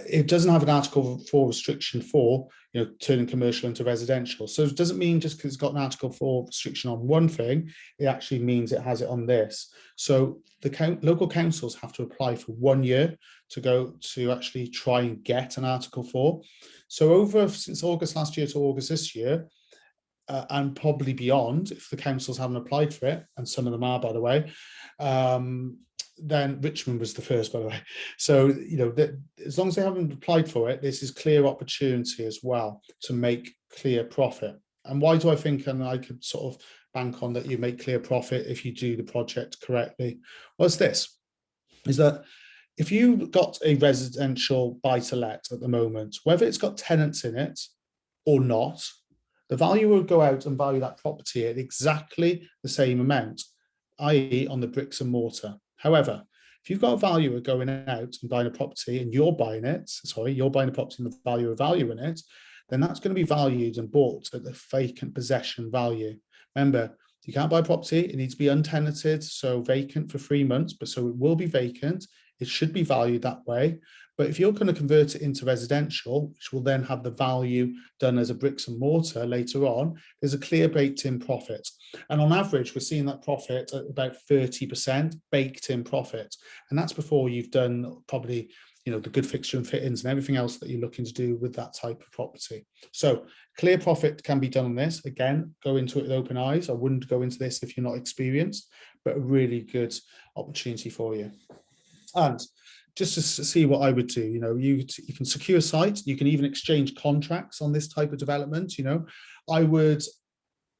it doesn't have an Article 4 restriction for turning commercial into residential. So it doesn't mean just because it's got an Article 4 restriction on one thing, it actually means it has it on this. So the local councils have to apply for 1 year to go to actually try and get an Article 4. So since August last year to August this year, and probably beyond, if the councils haven't applied for it, and some of them are, by the way, then Richmond was the first, by the way. So, as long as they haven't applied for it, this is clear opportunity as well to make clear profit. And why do I think, and I could sort of bank on that you make clear profit if you do the project correctly? Well, it's this, is that if you've got a residential buy-to-let at the moment, whether it's got tenants in it or not, the valuer will go out and value that property at exactly the same amount, i.e. on the bricks and mortar. However, if you've got a valuer going out and buying a property and you're buying a property and the valuer valuing it, then that's going to be valued and bought at the vacant possession value. Remember, you can't buy property, it needs to be untenanted, so vacant for 3 months, but so it will be vacant. It should be valued that way. But if you're going to convert it into residential, which will then have the value done as a bricks and mortar later on, there's a clear baked in profit. And on average, we're seeing that profit at about 30% baked in profit. And that's before you've done probably, the good fixture and fittings and everything else that you're looking to do with that type of property. So clear profit can be done on this. Again, go into it with open eyes. I wouldn't go into this if you're not experienced, but a really good opportunity for you. And just to see what I would do, you can secure sites, you can even exchange contracts on this type of development. I would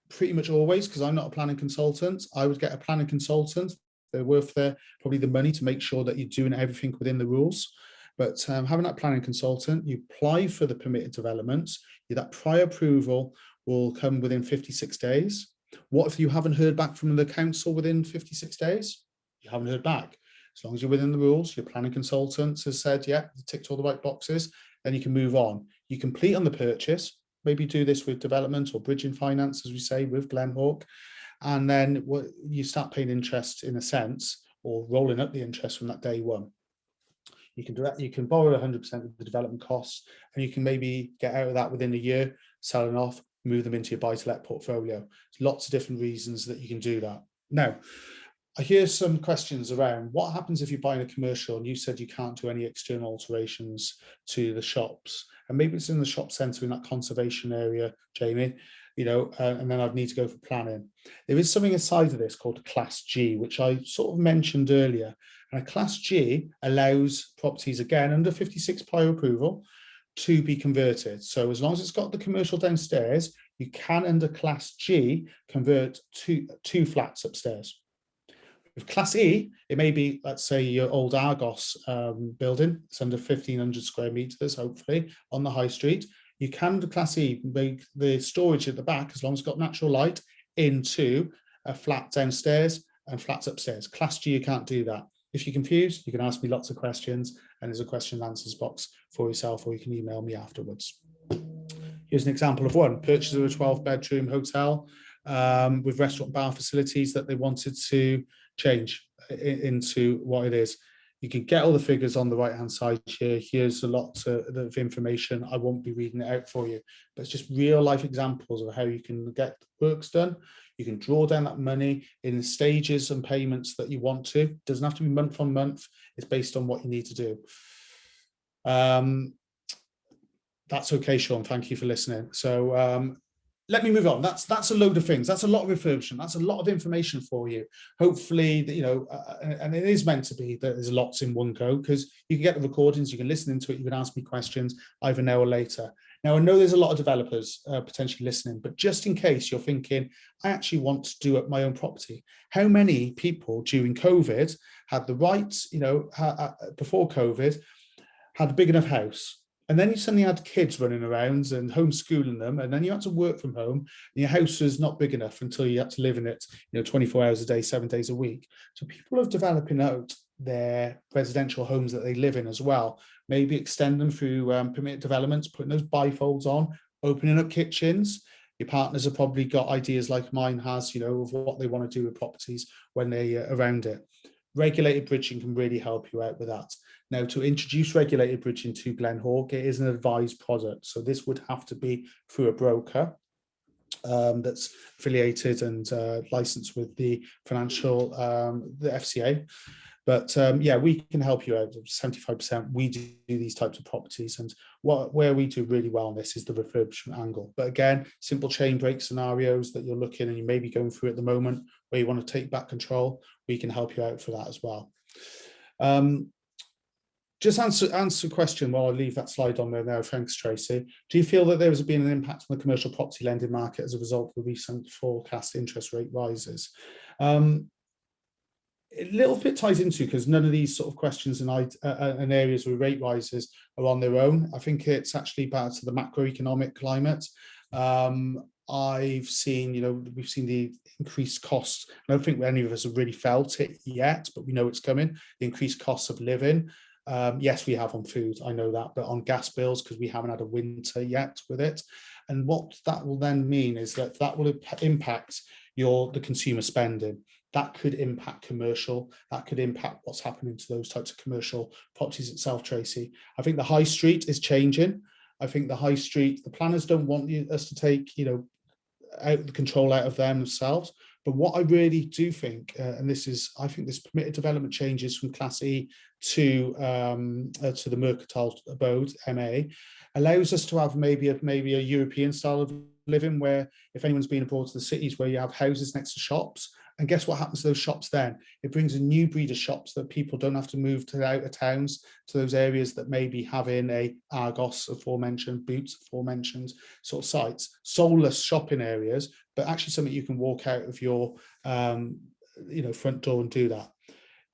pretty much always, because I'm not a planning consultant, I would get a planning consultant. They're worth probably the money to make sure that you're doing everything within the rules. But having that planning consultant, you apply for the permitted developments, that prior approval will come within 56 days. What if you haven't heard back from the council within 56 days? You haven't heard back. As long as you're within the rules, your planning consultant has said, yeah, you ticked all the right boxes, then you can move on. You complete on the purchase, maybe do this with development or bridging finance, as we say, with Glenhawk. And then you start paying interest in a sense, or rolling up the interest from that day one. You can do that. You can borrow 100% of the development costs, and you can maybe get out of that within a year, sell them off, move them into your buy-to-let portfolio. There's lots of different reasons that you can do that. Now, I hear some questions around what happens if you're buying a commercial and you said you can't do any external alterations to the shops, and maybe it's in the shop centre in that conservation area, Jamie, and then I'd need to go for planning. There is something inside of this called Class G, which I sort of mentioned earlier. And a Class G allows properties, again, under 56 prior approval, to be converted. So as long as it's got the commercial downstairs, you can, under Class G, convert two flats upstairs. With Class E, it may be, let's say, your old Argos building. It's under 1,500 square meters, hopefully, on the high street. You can, under Class E, make the storage at the back, as long as it's got natural light, into a flat downstairs and flats upstairs. Class G, you can't do that. If you're confused, you can ask me lots of questions, and there's a question and answers box for yourself, or you can email me afterwards. Here's an example of one: purchase of a 12-bedroom hotel with restaurant bar facilities that they wanted to change into what it is. You can get all the figures on the right-hand side here. Here's a lot of information. I won't be reading it out for you, but it's just real-life examples of how you can get works done. You can draw down that money in stages and payments that you want to. It doesn't have to be month on month. It's based on what you need to do. That's okay, Sean. Thank you for listening. So let me move on. That's a load of things. That's a lot of refurbishment. That's a lot of information for you. Hopefully, you know, and it is meant to be that there's lots in one go, because you can get the recordings, you can listen into it, you can ask me questions either now or later. Now, I know there's a lot of developers potentially listening, but just in case you're thinking, I actually want to do up my own property. How many people during COVID had the right, you know, before COVID, had a big enough house? And then you suddenly had kids running around and homeschooling them, and then you had to work from home, and your house was not big enough until you had to live in it, you know, 24 hours a day, 7 days a week. So people are developing out their residential homes that they live in as well. Maybe extend them through permitted developments, putting those bifolds on, opening up kitchens. Your partners have probably got ideas like mine has, you know, of what they want to do with properties when they are around it. Regulated bridging can really help you out with that. Now, to introduce regulated bridging to Glenhawk, it is an advised product. So this would have to be through a broker that's affiliated and licensed with the financial, the FCA. But yeah, we can help you out. 75%, we do these types of properties. And where we do really well on this is the refurbishment angle. But again, simple chain break scenarios that you're looking and you may be going through at the moment where you want to take back control, we can help you out for that as well. Just answer a question while I leave that slide on there now. Thanks, Tracy. Do you feel that there has been an impact on the commercial property lending market as a result of the recent forecast interest rate rises? A little bit ties into, because none of these sort of questions and areas with rate rises are on their own. I think it's actually back to the macroeconomic climate. I've seen, you know, we've seen the increased costs. I don't think any of us have really felt it yet, but we know it's coming. The increased costs of living. Yes, we have on food, I know that, but on gas bills, because we haven't had a winter yet with it. And what that will then mean is that will impact the consumer spending. That could impact commercial, that could impact what's happening to those types of commercial properties itself, Tracy. I think the high street is changing. I think the high street, the planners don't want us to take, you know, out the control out of themselves. But what I really do think, and this is, I think this permitted development changes from Class E to the mercantile abode, MA, allows us to have maybe a European style of living, where if anyone's been abroad to the cities where you have houses next to shops, and guess what happens to those shops then? It brings a new breed of shops that people don't have to move to the outer towns, to those areas that may be having a Argos aforementioned, Boots aforementioned sort of sites, soulless shopping areas, but actually something you can walk out of your you know, front door and do that.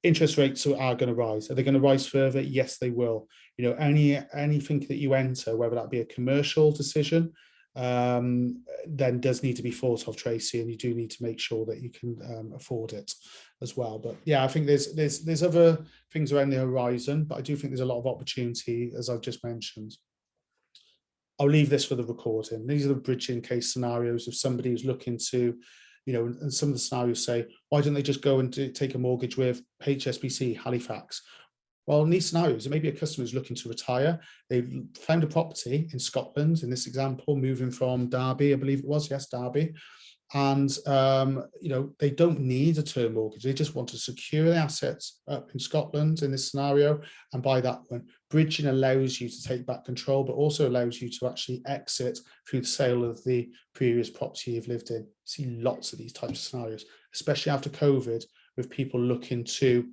Interest rates are going to rise. Are they going to rise further? Yes, they will. You know, anything that you enter, whether that be a commercial decision, then does need to be thought of, Tracy, and you do need to make sure that you can afford it as well. But yeah, I think there's other things around the horizon, but I do think there's a lot of opportunity, as I've just mentioned. I'll leave this for the recording. These are the bridging case scenarios of somebody who's looking to, you know, and some of the scenarios say, why don't they just go and take a mortgage with HSBC, Halifax? Well, in these scenarios, it may be a customer who's looking to retire. They've found a property in Scotland, in this example, moving from Derby, I believe it was, yes, Derby. And, you know, they don't need a term mortgage. They just want to secure the assets up in Scotland in this scenario and buy that one. Bridging allows you to take back control, but also allows you to actually exit through the sale of the previous property you've lived in. See lots of these types of scenarios, especially after COVID, with people looking to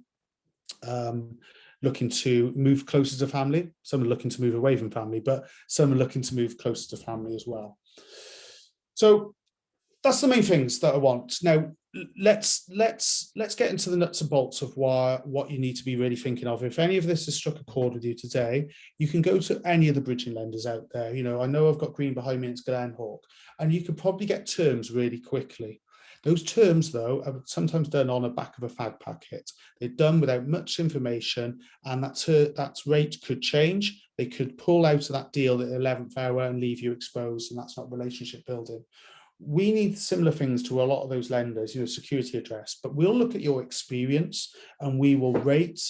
move closer to family. Some are looking to move away from family, but some are looking to move closer to family as well. So that's the main things that I want. Now, let's get into the nuts and bolts of what you need to be really thinking of. If any of this has struck a chord with you today, you can go to any of the bridging lenders out there. You know, I know I've got green behind me, it's Glenhawk, and you could probably get terms really quickly. Those terms, though, are sometimes done on the back of a fag packet. They're done without much information, and that rate could change. They could pull out of that deal at the 11th hour and leave you exposed, and that's not relationship building. We need similar things to a lot of those lenders, you know, security address, but we'll look at your experience and we will rate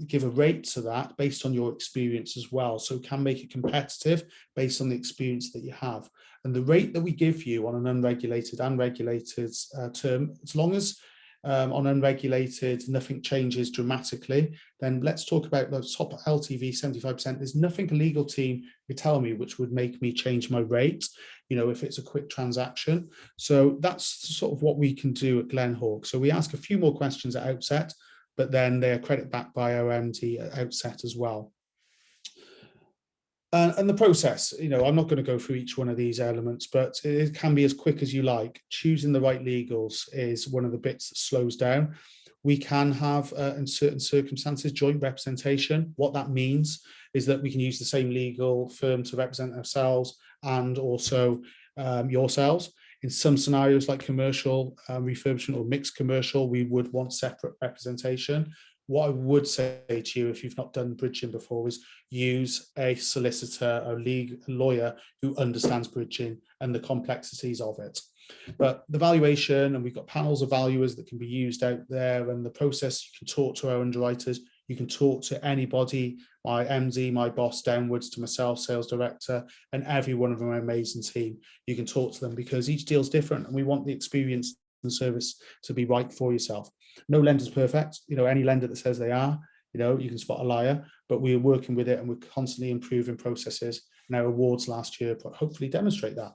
give a rate to that based on your experience as well. So it can make it competitive based on the experience that you have. And the rate that we give you on an unregulated and regulated term, as long as on unregulated nothing changes dramatically, then let's talk about the top LTV 75%. There's nothing a legal team could tell me which would make me change my rate, you know, if it's a quick transaction. So that's sort of what we can do at Glenhawk. So we ask a few more questions at outset, but then they are credit backed by our MD at outset as well. And the process, you know, I'm not going to go through each one of these elements, but it can be as quick as you like. Choosing the right legals is one of the bits that slows down. We can have, in certain circumstances, joint representation. What that means is that we can use the same legal firm to represent ourselves and also yourselves. In some scenarios like commercial refurbishment or mixed commercial, we would want separate representation. What I would say to you, if you've not done bridging before, is use a solicitor, a lawyer who understands bridging and the complexities of it. But the valuation, and we've got panels of valuers that can be used out there, and the process, you can talk to our underwriters, you can talk to anybody, my MD, my boss, downwards to myself, sales director, and every one of our amazing team. You can talk to them because each deal's different, and we want the experience and service to be right for yourself. No lender's perfect. You know, any lender that says they are, you know, you can spot a liar, but we're working with it and we're constantly improving processes, and our awards last year hopefully demonstrate that.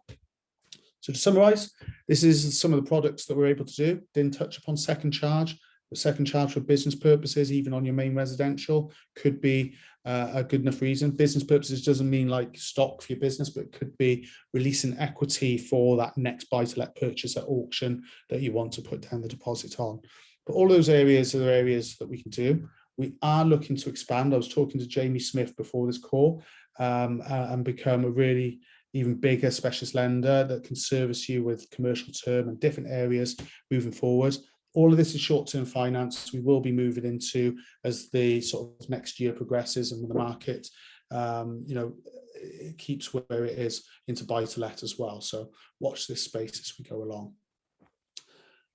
So to summarize, this is some of the products that we're able to do. Didn't touch upon second charge. The second charge for business purposes, even on your main residential, could be a good enough reason. Business purposes doesn't mean like stock for your business, but it could be releasing equity for that next buy-to-let purchase at auction that you want to put down the deposit on. But all those areas are the areas that we can do. We are looking to expand. I was talking to Jamie Smith before this call and become a really even bigger specialist lender that can service you with commercial term and different areas moving forward. All of this is short-term finance. We will be moving into, as the sort of next year progresses and the market, you know, it keeps where it is, into buy-to-let as well. So watch this space as we go along.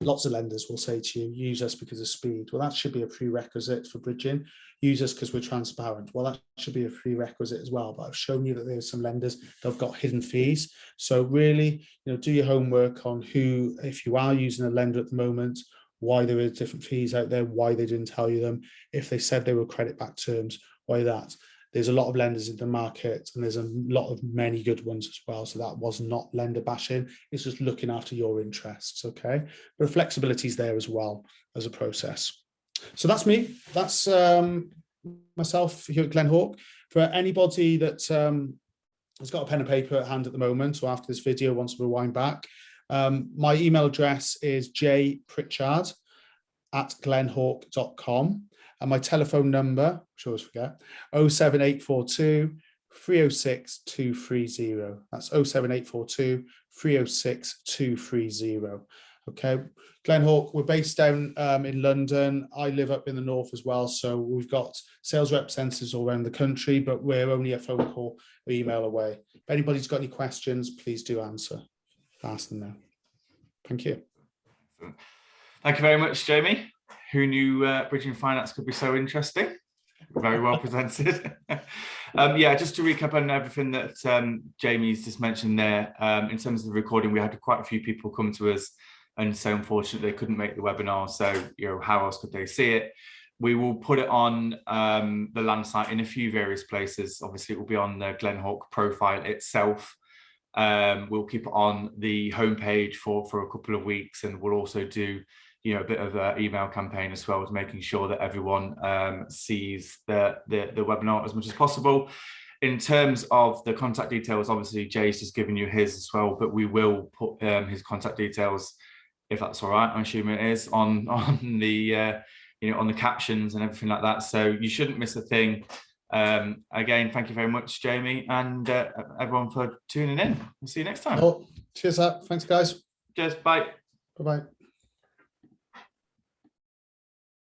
Lots of lenders will say to you, use us because of speed. Well, that should be a prerequisite for bridging. Use us because we're transparent. Well, that should be a prerequisite as well. But I've shown you that there's some lenders that have got hidden fees. So really, you know, do your homework on who, if you are using a lender at the moment, why there are different fees out there, why they didn't tell you them, if they said they were credit back terms, why that. There's a lot of lenders in the market, and there's a lot of many good ones as well. So that was not lender bashing. It's just looking after your interests, okay? But flexibility is there as well as a process. So that's me. That's myself here at Glenhawk. For anybody that has got a pen and paper at hand at the moment, or after this video wants to rewind back, my email address is jpritchard@glenhawk.com. And my telephone number, which I always forget, 07842 306 230. That's 07842 306 230. Okay, Glenhawk, we're based down in London. I live up in the north as well. So we've got sales representatives all around the country, but we're only a phone call or email away. If anybody's got any questions, please do ask them now. Thank you. Thank you very much, Jamie. Who knew bridging finance could be so interesting? Very well presented. Yeah, just to recap on everything that Jamie's just mentioned there, in terms of the recording, we had quite a few people come to us and say, unfortunately, they couldn't make the webinar. So, you know, how else could they see it? We will put it on the Landsite in a few various places. Obviously, it will be on the Glenhawk profile itself. We'll keep it on the homepage for a couple of weeks, and we'll also do, you know, a bit of an email campaign as well, as making sure that everyone sees the webinar as much as possible. In terms of the contact details, obviously Jay's just given you his as well, but we will put his contact details, if that's all right, I assume it is, on the you know, on the captions and everything like that. So you shouldn't miss a thing. Again, thank you very much, Jamie, and everyone for tuning in. We'll see you next time. Oh, cheers, thanks, guys. Cheers, bye. Bye-bye.